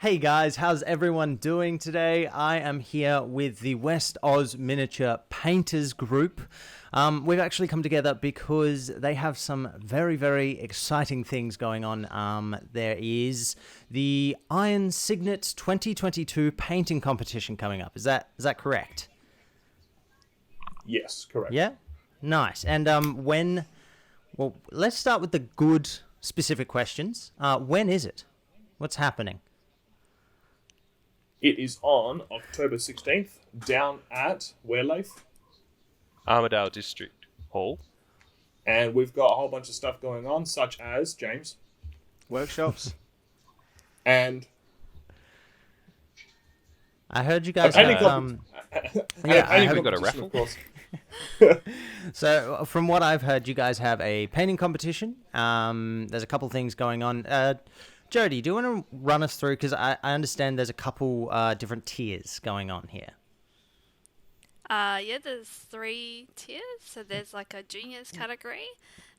Hey guys, how's everyone doing today? I am here with the West Oz Miniature Painters Group. We've actually come together because they have some very, very exciting things going on. There is the Iron Cygnet 2022 painting competition coming up. Is that correct? Yes, correct. Yeah? Nice. And well, let's start with the good specific questions. When is it? What's happening? It is on October 16th, down at where, Leif? Armadale District Hall. And we've got a whole bunch of stuff going on, such as, James? Workshops. And... I heard you guys I have... I think we've got a raffle. Of course. So, from what I've heard, you guys have a painting competition. There's a couple things going on. Jody, do you want to run us through? Because I understand there's a couple different tiers going on here. Yeah, there's 3 tiers. So there's like a juniors category,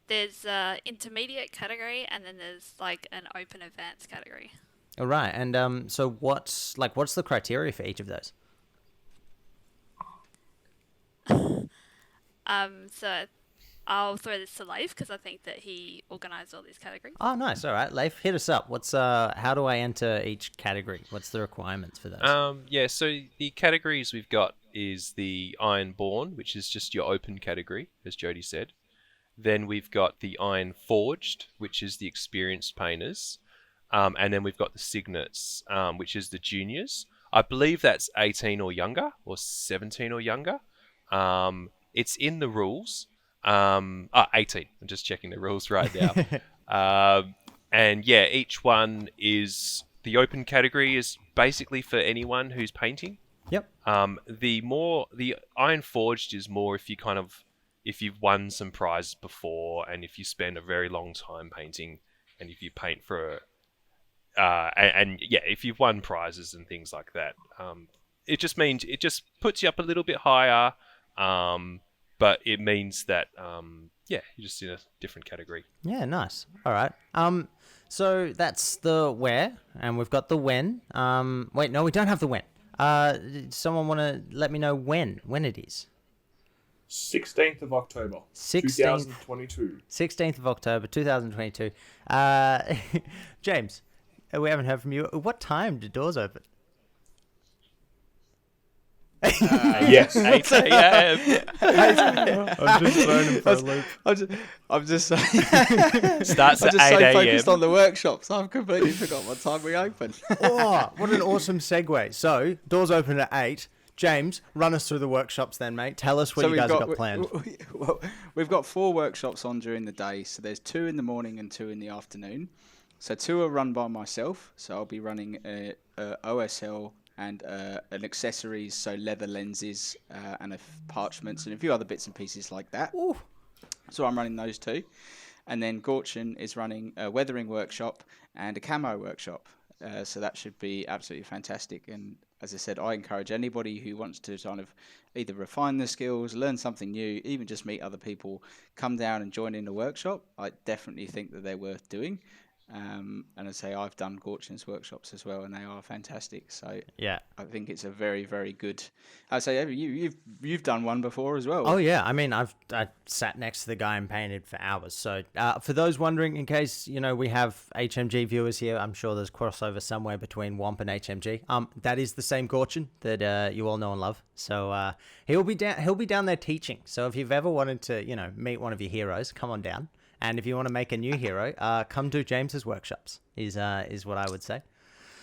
there's intermediate category, and then there's like an open advanced category. All right, and so what's the criteria for each of those? So I'll throw this to Leif because I think that he organised all these categories. Oh, nice. All right, Leif, hit us up. What's how do I enter each category? What's the requirements for those? Yeah, so the categories we've got is the Ironborn, which is just your open category, as Jody said. Then we've got the Iron Forged, which is the experienced painters. And then we've got the Cygnets, which is the juniors. I believe that's 18 or younger, or 17 or younger. It's in the rules. 18. I'm just checking the rules right now. And yeah, each one is... The open category is basically for anyone who's painting. Yep. The Iron Forged is more if you've won some prizes before, and if you spend a very long time painting, and if you paint for if you've won prizes and things like that. It just means it just puts you up a little bit higher, but it means that you're just in a different category. Yeah, nice. All right. So that's the where, and we've got the when. Wait, no, we don't have the when. Someone want to let me know when it is? 16th of October, 2022. 16th of October, 2022. James, we haven't heard from you. What time do doors open? Yes. 8 a.m. I'm just throwing him for a loop. I'm just so Starts at 8 a.m. focused on the workshops. I've completely forgot what time we open. Oh, what an awesome segue. So, doors open at 8. James, run us through the workshops then, mate. Tell us what you guys have got planned. We've got 4 workshops on during the day. So there's 2 in the morning and 2 in the afternoon. So 2 are run by myself. So I'll be running a OSL and an accessories, so leather lenses and parchments and a few other bits and pieces like that. Ooh. So I'm running those 2. And then Gorchin is running a weathering workshop and a camo workshop. So that should be absolutely fantastic. And as I said, I encourage anybody who wants to kind of either refine their skills, learn something new, even just meet other people, come down and join in the workshop. I definitely think that they're worth doing. And I say I've done Gorchin's workshops as well, and they are fantastic. So yeah, I think it's a very, very good. I say you've done one before as well. Oh yeah, I mean I sat next to the guy and painted for hours. So for those wondering, in case we have HMG viewers here, I'm sure there's crossover somewhere between Womp and HMG. That is the same Gorchin that you all know and love. So he'll be down there teaching. So if you've ever wanted to meet one of your heroes, come on down. And if you want to make a new hero, come to James's workshops. Is what I would say.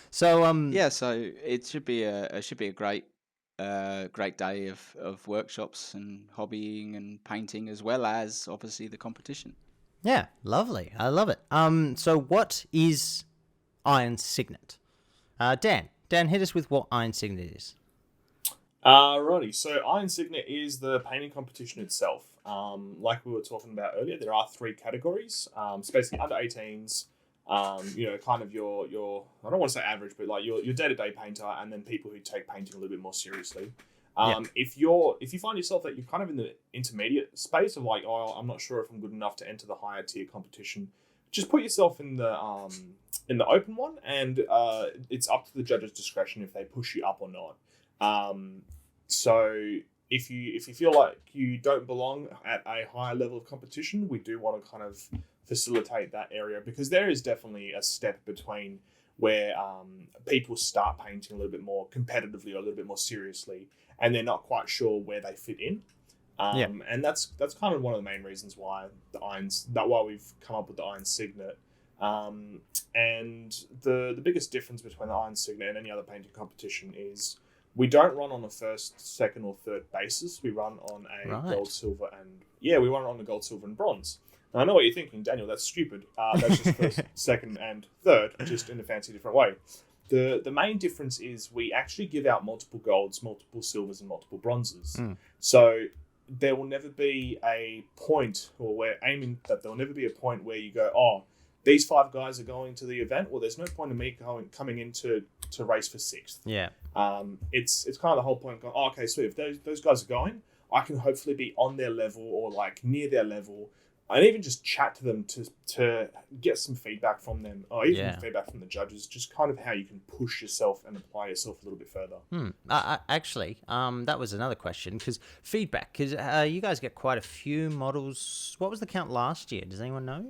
So so it should be a great day of workshops and hobbying and painting, as well as obviously the competition. Yeah, lovely. I love it. So what is Iron Cygnet? Dan, hit us with what Iron Cygnet is. Righty, so Iron Cygnet is the painting competition itself. Like we were talking about earlier, there are 3 categories. It's basically under 18s, kind of your I don't want to say average, but like your day-to-day painter, and then people who take painting a little bit more seriously. If you find yourself that you're kind of in the intermediate space of like, I'm not sure if I'm good enough to enter the higher tier competition, just put yourself in the in the open one, and it's up to the judge's discretion if they push you up or not. So if you feel like you don't belong at a higher level of competition, we do want to kind of facilitate that area, because there is definitely a step between where people start painting a little bit more competitively or a little bit more seriously, and they're not quite sure where they fit in. And that's kind of one of the main reasons why why we've come up with the Iron Cygnet. And the biggest difference between the Iron Cygnet and any other painting competition is we don't run on a first, second, or third basis. We run on a gold, silver, and we run on a gold, silver, and bronze. Now, I know what you're thinking, Daniel. That's stupid. That's just first, second, and third, just in a fancy different way. The main difference is we actually give out multiple golds, multiple silvers, and multiple bronzes. So there will never be a point, or we're aiming that there will never be a point where you go, oh, these 5 guys are going to the event. Well, there's no point in me coming in to race for 6th. Yeah. It's kind of the whole point. Going, oh, okay, so if those guys are going, I can hopefully be on their level or like near their level, and even just chat to them to get some feedback from them, or even feedback from the judges. Just kind of how you can push yourself and apply yourself a little bit further. Actually, that was another question, because feedback, because you guys get quite a few models. What was the count last year? Does anyone know?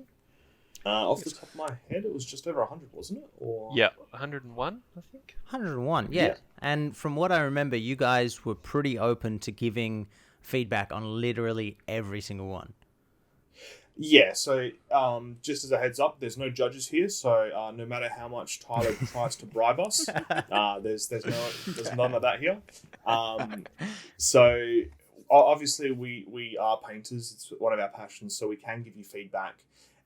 Off the top of my head, it was just over 100, wasn't it? Or 101, I think. 101, yeah. And from what I remember, you guys were pretty open to giving feedback on literally every single one. Yeah, so just as a heads up, there's no judges here, so no matter how much Tyler tries to bribe us, there's none of that here. So obviously we are painters; it's one of our passions, so we can give you feedback.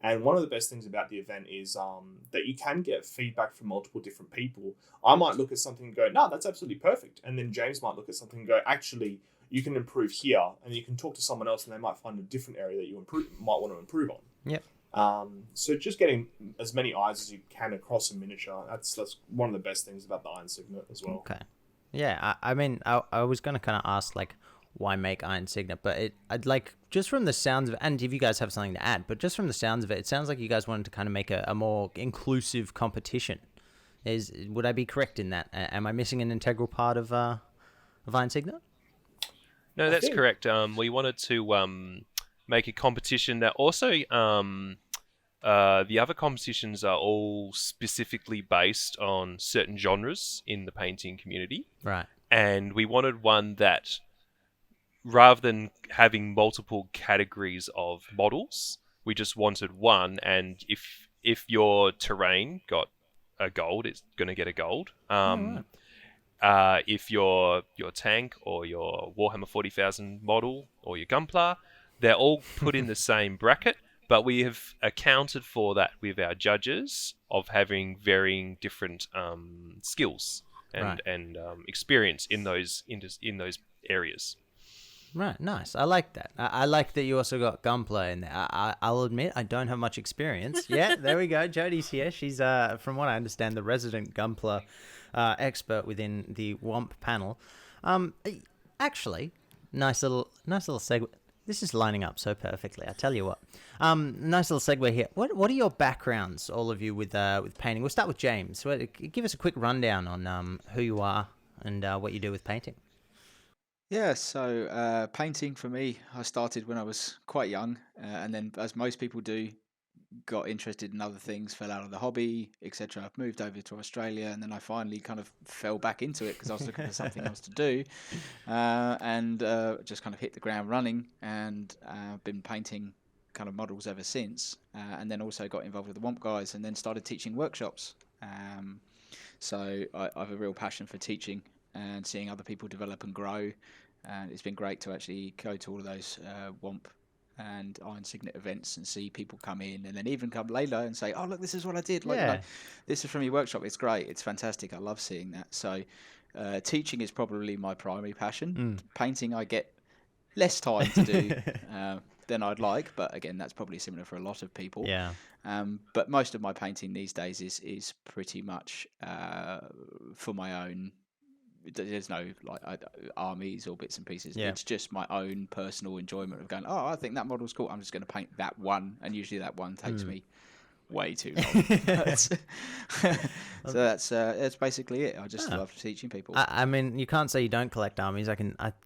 And one of the best things about the event is that you can get feedback from multiple different people. I might look at something and go, no, that's absolutely perfect. And then James might look at something and go, actually, you can improve here. And you can talk to someone else and they might find a different area that you might want to improve on. Yep. So just getting as many eyes as you can across a miniature, that's one of the best things about the Iron Cygnet as well. Okay. Yeah, I mean, I was going to kind of ask, like, why make Iron Cygnet, but I'd like, just from the sounds of it, and if you guys have something to add, but just from the sounds of it, it sounds like you guys wanted to kind of make a more inclusive competition. Would I be correct in that? Am I missing an integral part of Iron Cygnet? No, that's correct. We wanted to make a competition that also the other competitions are all specifically based on certain genres in the painting community. Right. And we wanted one that, rather than having multiple categories of models, we just wanted one, and if your terrain got a gold, it's going to get a gold. If your tank or your Warhammer 40,000 model or your Gunpla, they're all put in the same bracket, but we have accounted for that with our judges of having varying different skills and experience in those areas. Right, nice. I like that. I like that you also got Gunpla in there. I'll admit, I don't have much experience. Yeah, there we go. Jodie's here. She's, from what I understand, the resident Gunpla expert within the WOMP panel. Actually, nice little segue. This is lining up so perfectly. I tell you what. Nice little segue here. What are your backgrounds, all of you, with painting? We'll start with James. Give us a quick rundown on who you are and what you do with painting. Yeah, so painting for me, I started when I was quite young, and then, as most people do, got interested in other things, fell out of the hobby, etc. I've moved over to Australia, and then I finally kind of fell back into it because I was looking for something else to do, and just kind of hit the ground running, and been painting kind of models ever since, and then also got involved with the WOMP guys, and then started teaching workshops. So I have a real passion for teaching and seeing other people develop and grow. And it's been great to actually go to all of those WOMP and Iron Cygnet events and see people come in, and then even come later and say, oh, look, this is what I did. This is from your workshop. It's great. It's fantastic. I love seeing that. So teaching is probably my primary passion. Painting, I get less time to do than I'd like. But again, that's probably similar for a lot of people. Yeah. But most of my painting these days is pretty much for my own. There's no armies or bits and pieces. Yeah. It's just my own personal enjoyment of going, oh, I think that model's cool. I'm just going to paint that one, and usually that one takes me way too long. So that's basically it. I just love teaching people. I mean, you can't say you don't collect armies.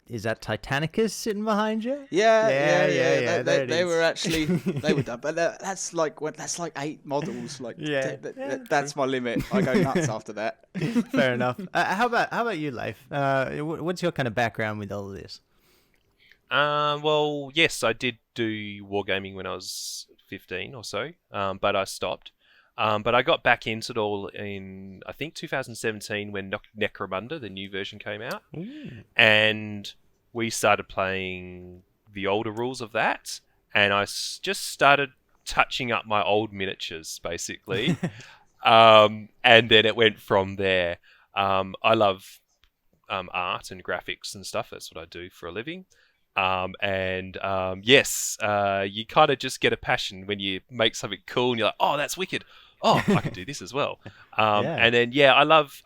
Is that Titanicus sitting behind you? Yeah. They were actually they were done, but that's like 8 models. Like that's my limit. I go nuts after that. Fair enough. How about you, Leif? What's your kind of background with all of this? Well, yes, I did do wargaming when I was 15 or so, but I stopped. But I got back into it all in, I think, 2017 when Necromunda, the new version, came out. And we started playing the older rules of that, and I just started touching up my old miniatures, basically. And then it went from there. I love art and graphics and stuff. That's what I do for a living. Yes, you kind of just get a passion when you make something cool and you're like, oh, that's wicked. Oh, I can do this as well. And then, I love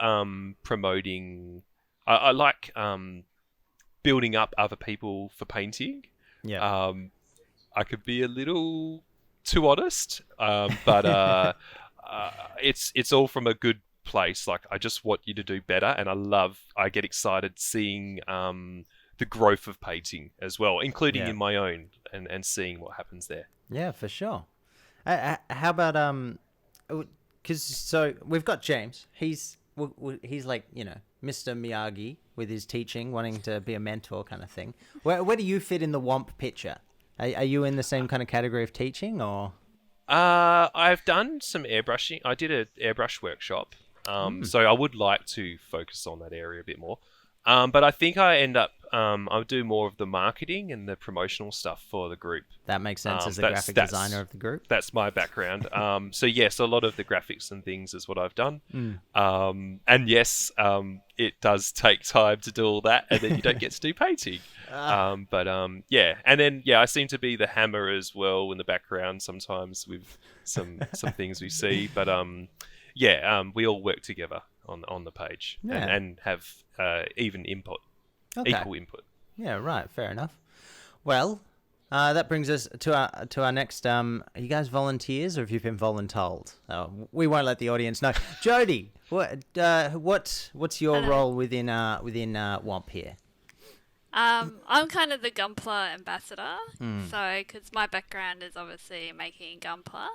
promoting. I like building up other people for painting. Yeah. I could be a little too honest, but it's all from a good place. Like, I just want you to do better, and I get excited seeing the growth of painting as well, including in my own, and seeing what happens there. Yeah, for sure. How about because so we've got James. He's like, Mr. Miyagi with his teaching, wanting to be a mentor kind of thing. Where do you fit in the Womp picture? Are you in the same kind of category of teaching, or? I've done some airbrushing. I did an airbrush workshop, so I would like to focus on that area a bit more. But I think I end up, I'll do more of the marketing and the promotional stuff for the group. That makes sense as the graphic designer of the group. That's my background. So yes, a lot of the graphics and things is what I've done. And yes, it does take time to do all that, and then you don't get to do painting. Yeah. And then, I seem to be the hammer as well in the background sometimes with some things we see. But we all work together on the page and have even input, equal input. Yeah, right. Fair enough. Well, that brings us to our next. Are you guys volunteers, or have you been voluntold? We won't let the audience know. Jody, what's your role within Womp here? I'm kind of the Gunpla ambassador. So, because my background is obviously making Gunpla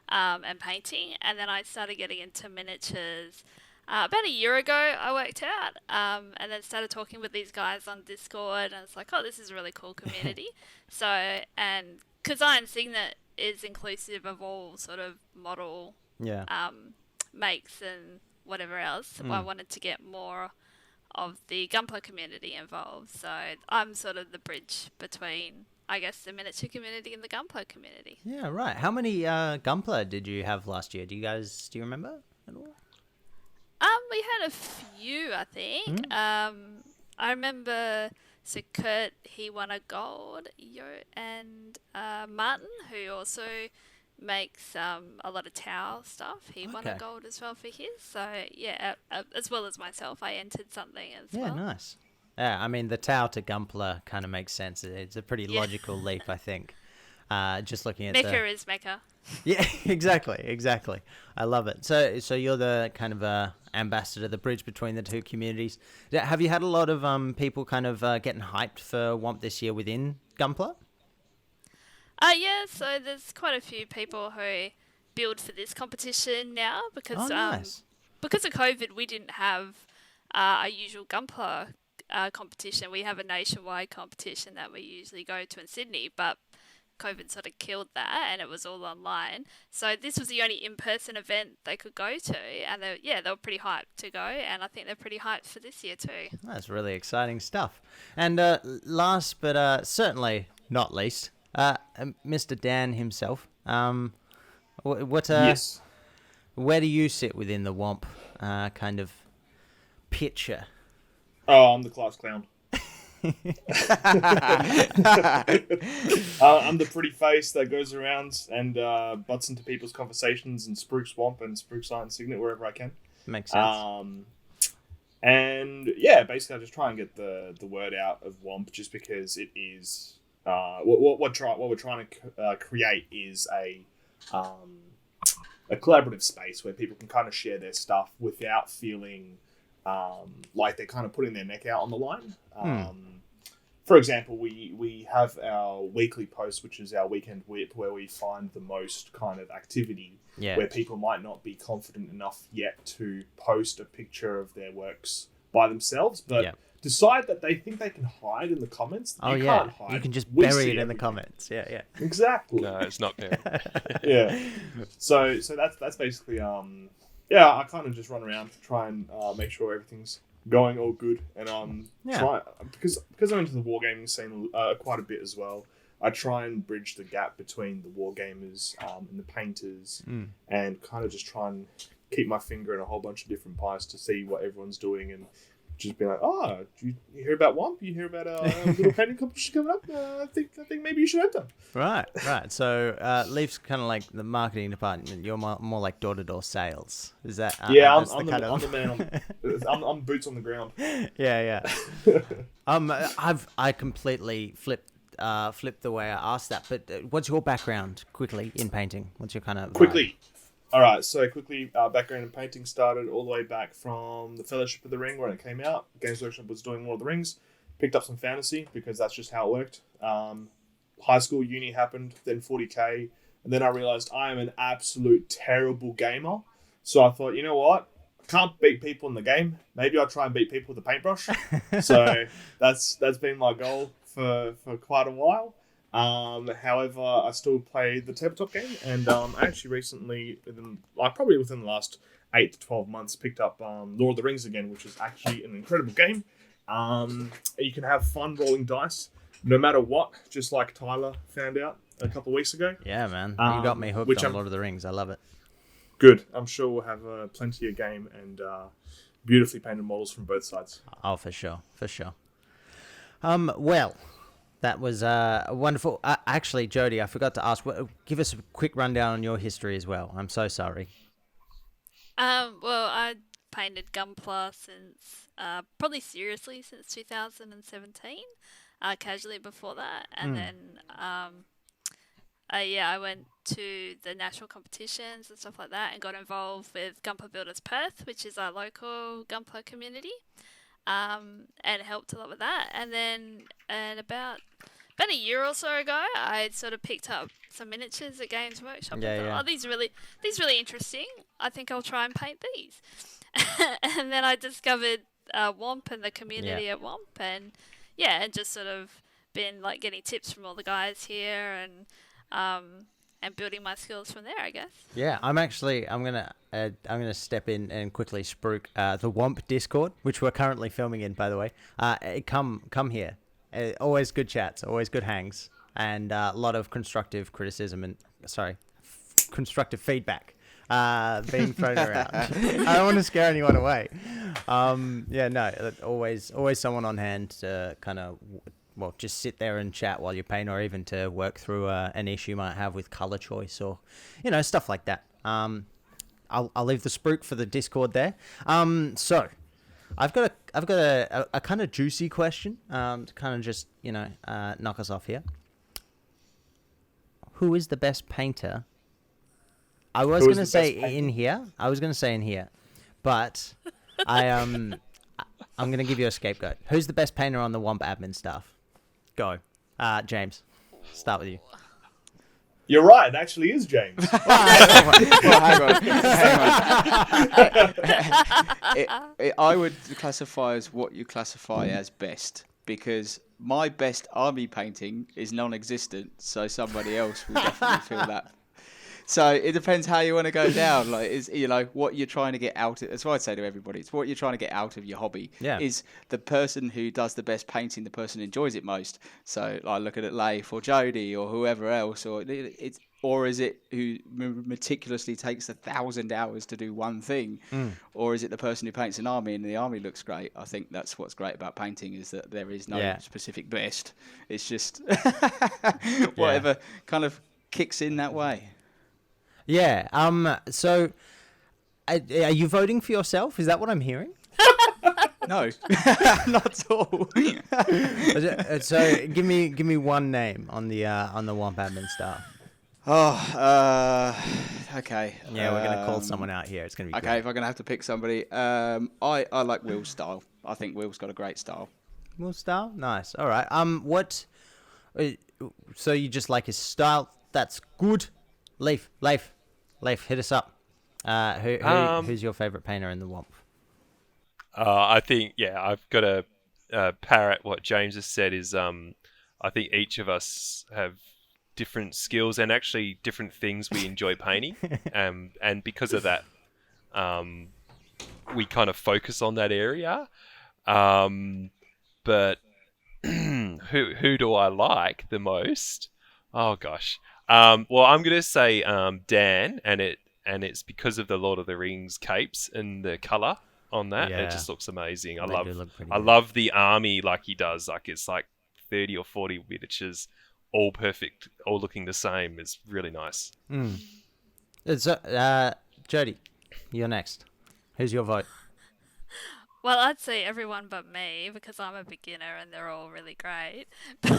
and painting, and then I started getting into miniatures. About a year ago, I worked out, and then started talking with these guys on Discord, and it's like, oh, this is a really cool community. So, and because Iron Cygnet is inclusive of all sort of model makes and whatever else, I wanted to get more of the Gunpla community involved. So I'm sort of the bridge between, I guess, the miniature community and the Gunpla community. Yeah, right. How many Gunpla did you have last year? Do you remember at all? We had a few, I think. I remember, so Kurt, he won a gold, and Martin, who also makes a lot of towel stuff, he won a gold as well for his. So, as well as myself, I entered something as well. Yeah, nice. Yeah, I mean, the towel to Gunpla kind of makes sense. It's a pretty logical leap, I think. Just looking at Mecca is Mecca. Yeah, exactly. I love it. So you're the kind of ambassador, the bridge between the two communities. Have you had a lot of people kind of getting hyped for Womp this year within Gunpla? Yeah, so there's quite a few people who build for this competition now because because of COVID, we didn't have our usual Gunpla competition. We have a nationwide competition that we usually go to in Sydney, but COVID sort of killed that, and it was all online. So this was the only in-person event they could go to, and they were pretty hyped to go, and I think they're pretty hyped for this year too. That's really exciting stuff. And last but certainly not least, Mr. Dan himself. Yes. Where do you sit within the Womp kind of picture? Oh, I'm the class clown. I'm the pretty face that goes around and butts into people's conversations and spooks Womp and spooks Iron Cygnet wherever I can. Makes sense. And basically I just try and get the word out of Womp, just because it is what we're trying to create is a a collaborative space where people can kind of share their stuff without feeling like they're kind of putting their neck out on the line. For example, we have our weekly post, which is our weekend whip, where we find the most kind of activity where people might not be confident enough yet to post a picture of their works by themselves, but decide that they think they can hide in the comments. You can't hide. You can just We bury see it in the everything. comments. Yeah. Exactly. No, it's not there. Yeah. So that's basically I kind of just run around to try and make sure everything's going all good, and try because I'm into the wargaming scene quite a bit as well. I try and bridge the gap between the wargamers and the painters, and kind of just try and keep my finger in a whole bunch of different pies to see what everyone's doing, and just be like, you hear about WOMP? You hear about a little painting competition coming up? I think maybe you should enter. Right. So Leaf's kind of like the marketing department. You're more like door-to-door sales. Is that? I'm the man. I'm boots on the ground. Yeah. I completely flipped the way I asked that. But what's your background quickly in painting? What's your kind of quickly? All right, so quickly, background in painting started all the way back from the Fellowship of the Ring when it came out. Games Workshop was doing Lord of the Rings. Picked up some fantasy because that's just how it worked. High school, uni happened, then 40k, and then I realized I am an absolute terrible gamer. So I thought, you know what? I can't beat people in the game. Maybe I'll try and beat people with a paintbrush. So that's been my goal for quite a while. However, I still play the tabletop game, and I actually recently, probably within the last 8 to 12 months, picked up Lord of the Rings again, which is actually an incredible game. You can have fun rolling dice, no matter what, just like Tyler found out a couple of weeks ago. Yeah, man. You got me hooked on Lord of the Rings. I love it. Good. I'm sure we'll have plenty of game and beautifully painted models from both sides. Oh, for sure. Well... That was wonderful. Actually, Jody, I forgot to ask. Give us a quick rundown on your history as well. I'm so sorry. Well, I painted Gunpla since probably seriously since 2017. Casually before that, and then I went to the national competitions and stuff like that, and got involved with Gunpla Builders Perth, which is our local Gunpla community. And helped a lot with that. And then about a year or so ago, I sort of picked up some miniatures at Games Workshop. Oh, these are really interesting. I think I'll try and paint these. And then I discovered WOMP and the community at WOMP, and just sort of been like getting tips from all the guys here, and building my skills from there, I guess. Yeah, I'm gonna step in and quickly spruik the WOMP Discord, which we're currently filming in, by the way. Come here. Always good chats, always good hangs, and a lot of constructive criticism and constructive feedback being thrown around. I don't want to scare anyone away. Always someone on hand to kind of. Well, just sit there and chat while you paint, or even to work through an issue you might have with color choice, or stuff like that. I'll leave the spruik for the Discord there. So I've got a kind of juicy question to kind of just knock us off here. Who is the best painter? I was going to say in here, but I'm going to give you a scapegoat. Who's the best painter on the WOMP admin staff? Go. James, start with you. You're right, it actually is James. Hang on. I would classify as what you classify as best, because my best army painting is non-existent, so somebody else will definitely feel that. So it depends how you want to go down. Like, is what you're trying to get out of. That's what I'd say to everybody. It's what you're trying to get out of your hobby. Yeah. Is the person who does the best painting the person who enjoys it most. So like looking at Leif or Jody or whoever else, or is it who meticulously takes 1,000 hours to do one thing, or is it the person who paints an army and the army looks great? I think that's what's great about painting, is that there is no specific best. It's just whatever kind of kicks in that way. Yeah. So, are you voting for yourself? Is that what I'm hearing? No, not at all. So, give me one name on the WOMP admin staff. Okay. Yeah, we're gonna call someone out here. It's gonna be Okay, great. if I'm gonna have to pick somebody, I like Will's style. I think Will's got a great style. Will style, nice. All right. What? uh, So you just like his style? That's good. Leaf, hit us up. Who's your favorite painter in the Womp? I think, I've got to parrot what James has said. Is I think each of us have different skills and actually different things we enjoy painting, and because of that, we kind of focus on that area. But who do I like the most? Oh gosh. Well, I'm gonna say Dan, and it's because of the Lord of the Rings capes and the color on that. Yeah. It just looks amazing. They do look pretty I good. love the army like he does. Like it's like 30 or 40 miniatures, all perfect, all looking the same. It's really nice. It's Jody, you're next. Who's your vote? Well, I'd say everyone but me because I'm a beginner and they're all really great. But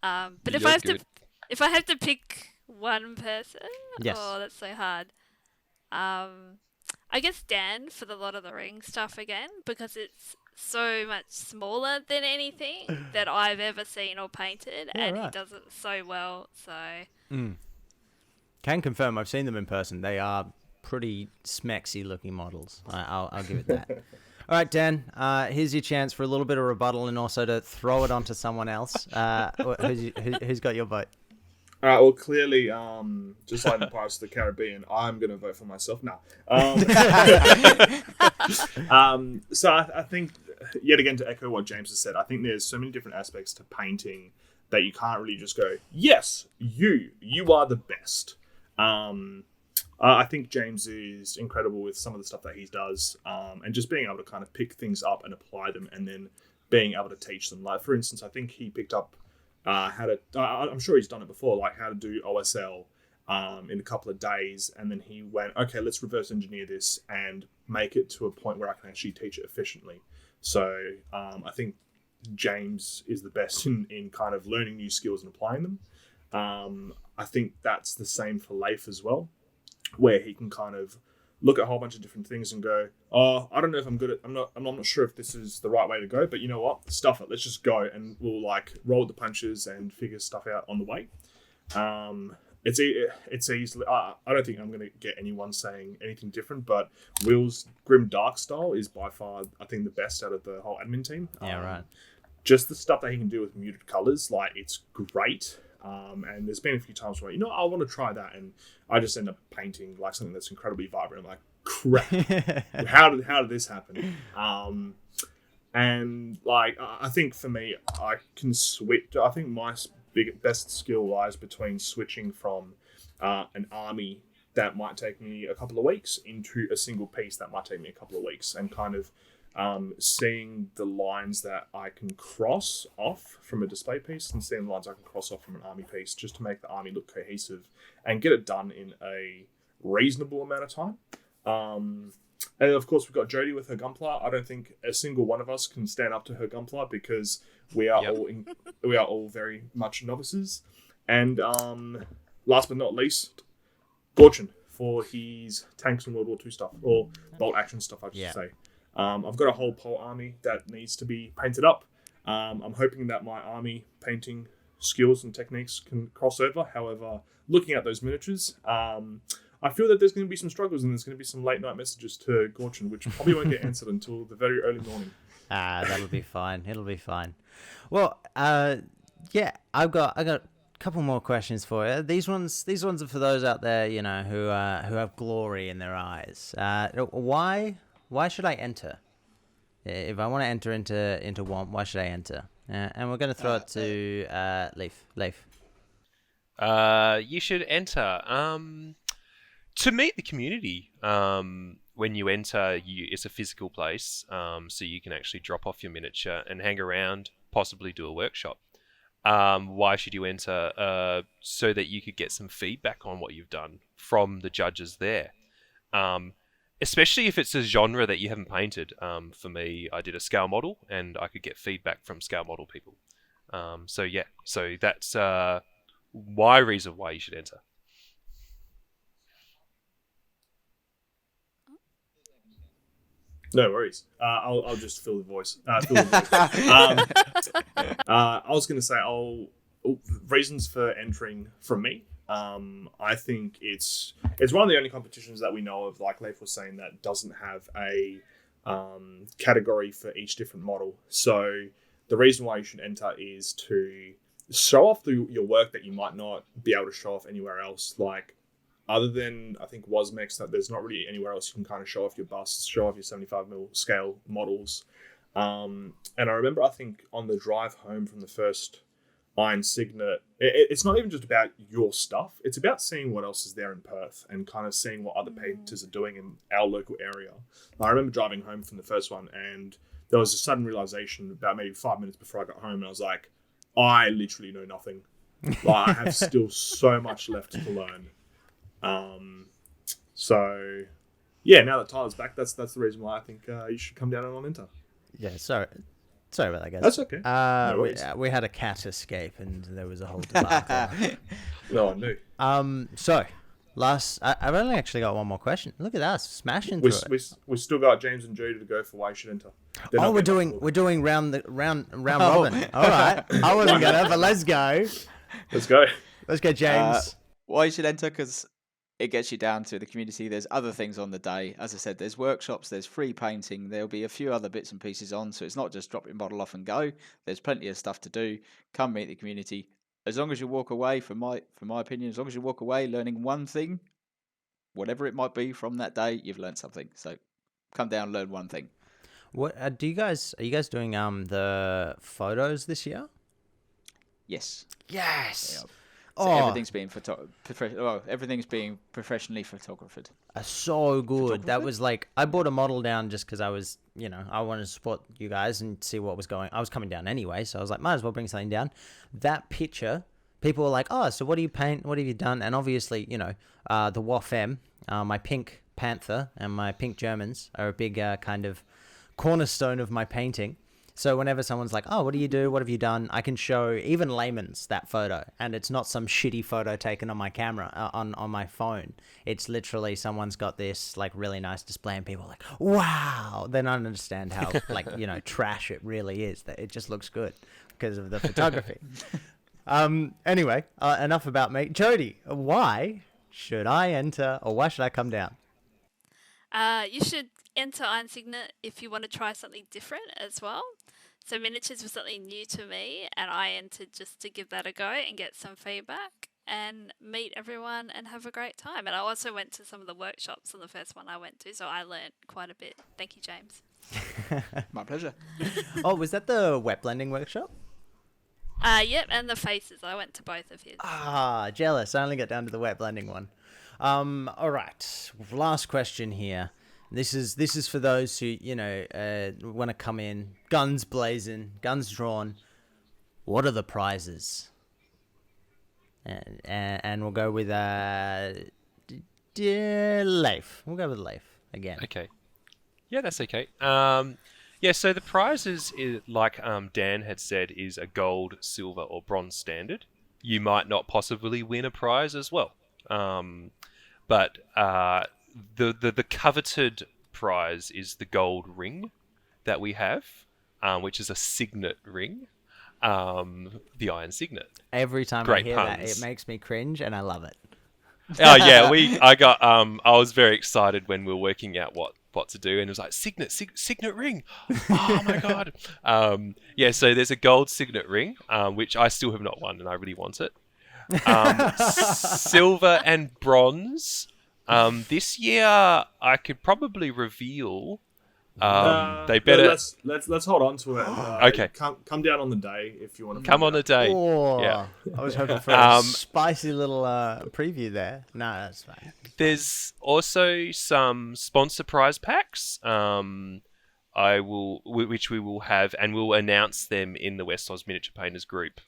You're good. if I have to pick one person, Yes. oh, that's so hard. I guess Dan for the Lord of the Rings stuff again because it's so much smaller than anything that I've ever seen or painted, Yeah, and he right. does it so well. So Can confirm I've seen them in person. They are pretty smexy looking models. I'll give it that. All right, Dan. Here's your chance for a little bit of rebuttal and also to throw it onto someone else. Who's got your vote? All right. Well, clearly, just like the Pirates of the Caribbean, I'm going to vote for myself now. So I think, yet again, to echo what James has said, I think there's so many different aspects to painting that you can't really just go, yes, you are the best. I think James is incredible with some of the stuff that he does, and just being able to kind of pick things up and apply them, and then being able to teach them. Like, for instance, I think he picked up how to. I'm sure he's done it before, like how to do OSL in a couple of days, and then he went, okay, let's reverse engineer this and make it to a point where I can actually teach it efficiently. So I think James is the best in kind of learning new skills and applying them. I think that's the same for Leif as well, where he can kind of look at a whole bunch of different things and go, oh, I don't know if I'm good at, I'm not sure if this is the right way to go, but you know what? Stuff it. Let's just go and we'll like roll with the punches and figure stuff out on the way. It's easily, I don't think I'm going to get anyone saying anything different, but Will's Grim Dark style is by far, I think, the best out of the whole admin team. Yeah, right. Just the stuff that he can do with muted colors, like it's great. And there's been a few times where, I want to try that, and I just end up painting like something that's incredibly vibrant. I'm like, crap, how did this happen? And like, I think for me, I can switch. I think my best skill lies between switching from an army that might take me a couple of weeks into a single piece that might take me a couple of weeks, and kind of seeing the lines that I can cross off from a display piece and seeing the lines I can cross off from an army piece, just to make the army look cohesive and get it done in a reasonable amount of time. And of course, we've got Jodie with her Gunpla. I don't think a single one of us can stand up to her Gunpla because we are all very much novices. And last but not least, Gorchin for his tanks and World War II stuff, or bolt action stuff, I should say. I've got a whole pole army that needs to be painted up. I'm hoping that my army painting skills and techniques can cross over. However, looking at those miniatures, I feel that there's going to be some struggles and there's going to be some late night messages to Gorchin, which probably won't get answered until the very early morning. That'll be fine. It'll be fine. Well, yeah, I've got a couple more questions for you. These ones are for those out there, who have glory in their eyes. Why should I enter? If I want to enter into WOMP, why should I enter? And we're going to throw it to Leif. You should enter to meet the community. When you enter, it's a physical place, so you can actually drop off your miniature and hang around, possibly do a workshop. Why should you enter? So that you could get some feedback on what you've done from the judges there. Especially if it's a genre that you haven't painted. For me, I did a scale model, and I could get feedback from scale model people. So that's my reason why you should enter. No worries. I'll just fill the voice. Fill the void. I was going to say, reasons for entering from me. I think it's one of the only competitions that we know of, like Leif was saying, that doesn't have a category for each different model. So the reason why you should enter is to show off your work that you might not be able to show off anywhere else. Like, other than, I think, Wasmex, that there's not really anywhere else you can kind of show off your busts, show off your 75mm scale models. And I remember, I think, on the drive home from the first Iron Cygnet, it's not even just about your stuff. It's about seeing what else is there in Perth and kind of seeing what other painters are doing in our local area. I remember driving home from the first one, and there was a sudden realization about maybe 5 minutes before I got home, and I was like, I literally know nothing. Like, I have still so much left to learn. So yeah, now that Tyler's back, that's the reason why I think you should come down and enter. Yeah, sorry about that, guys. That's okay. We had a cat escape, and there was a whole debacle. No, I knew. So I've only actually got one more question. Look at us smashing through it. We still got James and Judy to go for why you should enter. We're doing round robin. All right, I wasn't gonna, but let's go. Let's go. Let's go, James. Why you should enter? Because it gets you down to the community. There's other things on the day. As I said, there's workshops, there's free painting. There'll be a few other bits and pieces on. So it's not just drop your bottle off and go. There's plenty of stuff to do. Come meet the community. As long as you walk away, from my opinion, as long as you walk away learning one thing, whatever it might be from that day, you've learned something. So come down, learn one thing. What are you guys doing the photos this year? Yes. Yes. Yeah. So everything's being everything's being professionally photographed. So good. That was like, I bought a model down just because I was, I wanted to support you guys and see what was going. I was coming down anyway, so I was like, might as well bring something down. That picture, people were like, oh, so what do you paint? What have you done? And obviously, the WAFM, my pink panther and my pink Germans are a big kind of cornerstone of my painting. So whenever someone's like, oh, what do you do? What have you done? I can show even layman's that photo. And it's not some shitty photo taken on my camera, on my phone. It's literally someone's got this like really nice display and people are like, wow. They don't understand how trash it really is. That it just looks good because of the photography. Anyway, enough about me. Jody, why should I enter or why should I come down? You should enter Iron Cygnet if you want to try something different as well. So miniatures was something new to me, and I entered just to give that a go and get some feedback and meet everyone and have a great time. And I also went to some of the workshops on the first one I went to, so I learned quite a bit. Thank you, James. My pleasure. Oh, was that the wet blending workshop? Yep, and the faces. I went to both of his. Jealous. I only got down to the wet blending one. All right. Last question here. This is for those who, want to come in, guns blazing, guns drawn. What are the prizes? And we'll go with Leif. We'll go with Leif again. Okay. Yeah, that's okay. So the prizes, like Dan had said, is a gold, silver, or bronze standard. You might not possibly win a prize as well. But the coveted prize is the gold ring that we have, which is a signet ring, the Iron Cygnet. Every time Great I hear puns. that, it makes me cringe, and I love it. Oh yeah, I was very excited when we were working out what to do, and it was like signet ring. Oh my god. So there's a gold signet ring, which I still have not won, and I really want it. Silver and bronze. This year I could probably reveal. They better. Let's hold on to it. Okay. Come down on the day if you want to. Come on a day. Oh, Yeah. I was hoping for a spicy little preview there. No, that's fine. There's also some sponsor prize packs. Which we will have, and we'll announce them in the West Oz Miniature Painters group.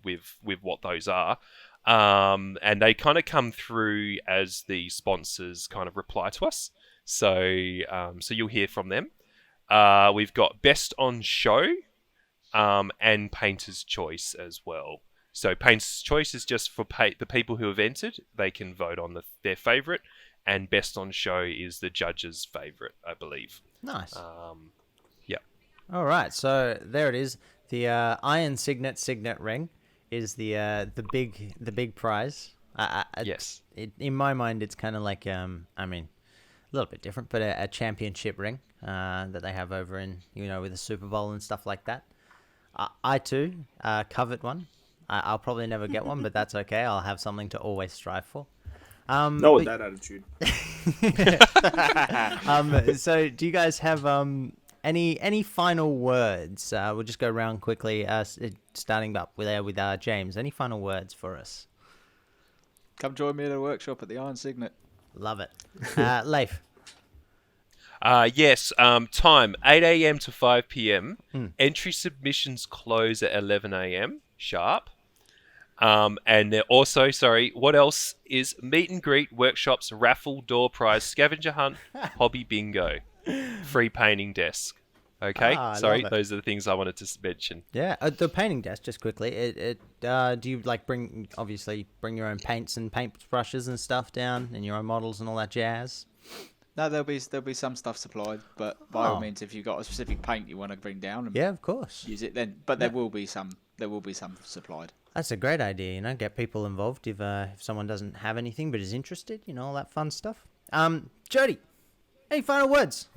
With what those are. And they kind of come through as the sponsors kind of reply to us. So you'll hear from them. We've got Best on Show, and Painter's Choice as well. So Painter's Choice is just for the people who have entered. They can vote on their favourite. and best on show is the judge's favourite, I believe. Nice. Yeah. All right, so there it is. The Iron Cygnet Signet ring is the big prize. Yes. In my mind, it's kind of like I mean, a little bit different, but a championship ring that they have over in with the Super Bowl and stuff like that. I too covet one. I'll probably never get one, but that's okay. I'll have something to always strive for. Not with that attitude. So do you guys have any final words? We'll just go around quickly, starting up with James. Any final words for us? Come join me at a workshop at the Iron Cygnet. Love it. Leif. Yes, time 8 a.m. to 5 p.m. Entry submissions close at 11 a.m. sharp. And they're also, what else is meet and greet, workshops, raffle, door prize, scavenger hunt, hobby bingo, free painting desk. Okay, those are the things I wanted to mention. Yeah, the painting desk, just quickly. Do you bring your own paints and paintbrushes and stuff down, and your own models and all that jazz? No, there'll be some stuff supplied, but by all means, if you've got a specific paint you want to bring down, and of course, use it then. But there will be some supplied. That's a great idea. Get people involved if someone doesn't have anything but is interested. All that fun stuff. Jody, any final words?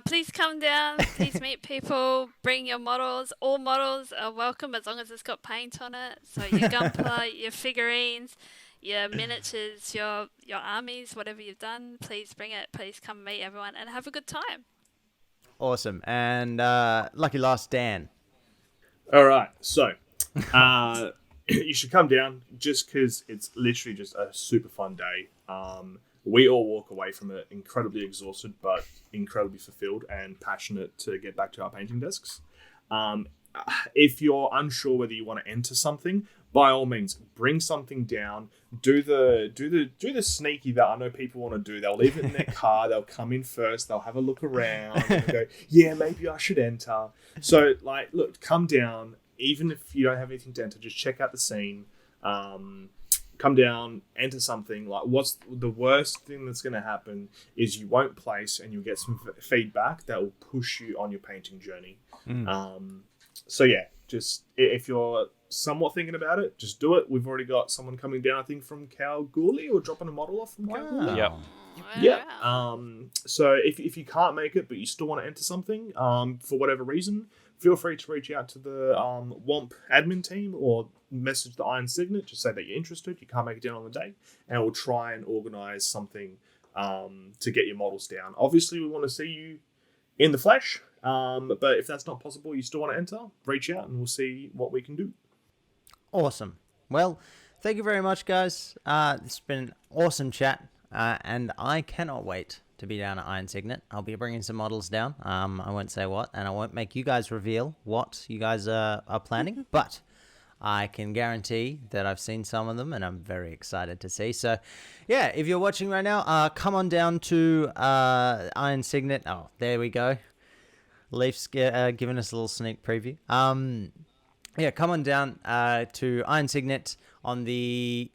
Please come down. Please meet people. Bring your models. All models are welcome as long as it's got paint on it. So your gunpla, your figurines, your miniatures, your armies, whatever you've done, please bring it. Please come meet everyone and have a good time. Awesome. And lucky last, Dan. All right, so you should come down just because it's literally just a super fun day. We all walk away from it incredibly exhausted, but incredibly fulfilled and passionate to get back to our painting desks. If you're unsure whether you want to enter something, by all means, bring something down. Do the sneaky that I know people want to do. They'll leave it in their car. They'll come in first. They'll have a look around and go, yeah, maybe I should enter. So, look, come down. Even if you don't have anything to enter, just check out the scene. Come down, enter something. What's the worst thing that's going to happen is you won't place and you'll get some feedback that will push you on your painting journey. So yeah, just if you're somewhat thinking about it, just do it. We've already got someone coming down, I think, from Kalgoorlie, or dropping a model off from Kalgoorlie. Yep. Yeah. So if you can't make it, but you still want to enter something, for whatever reason, feel free to reach out to the WOMP admin team or message the Iron Cygnet. Just say that you're interested. You can't make it down on the day, and we'll try and organise something to get your models down. Obviously, we want to see you in the flesh, but if that's not possible, you still want to enter, reach out, and we'll see what we can do. Awesome. Well, thank you very much, guys. It's been an awesome chat, and I cannot wait to be down at Iron Cygnet. I'll be bringing some models down. I won't say what, and I won't make you guys reveal what you guys are planning, but I can guarantee that I've seen some of them, and I'm very excited to see. So, yeah, if you're watching right now, come on down to Iron Cygnet. Oh, there we go. Leaf's giving us a little sneak preview. Yeah, come on down to Iron Cygnet on the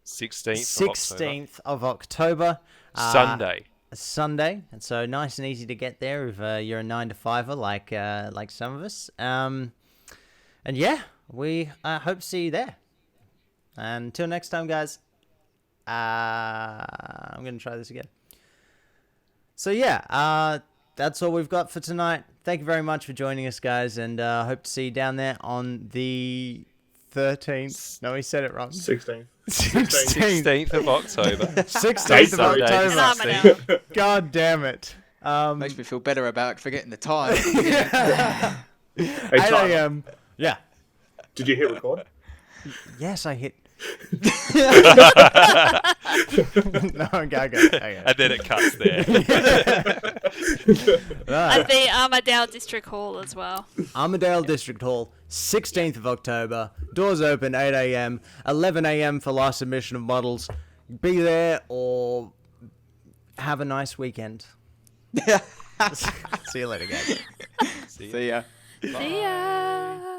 16th of October. Sunday. And so nice and easy to get there if you're a 9-to-5er like some of us. And yeah, we hope to see you there. Until next time, guys. I'm going to try this again. So yeah, that's all we've got for tonight. Thank you very much for joining us, guys, and hope to see you down there on the 13th. No, he said it wrong. 16th. 16th of October. 16th of October. God damn it. Makes me feel better about forgetting the time. 8 a.m. Yeah. Did you hit record? Yes, I hit. No, okay. And then it cuts there. At the Armadale District Hall as well. Armadale District Hall, 16th of October. Doors open 8 a.m. 11 a.m. for last submission of models. Be there or have a nice weekend. See you later, guys. See ya. See ya.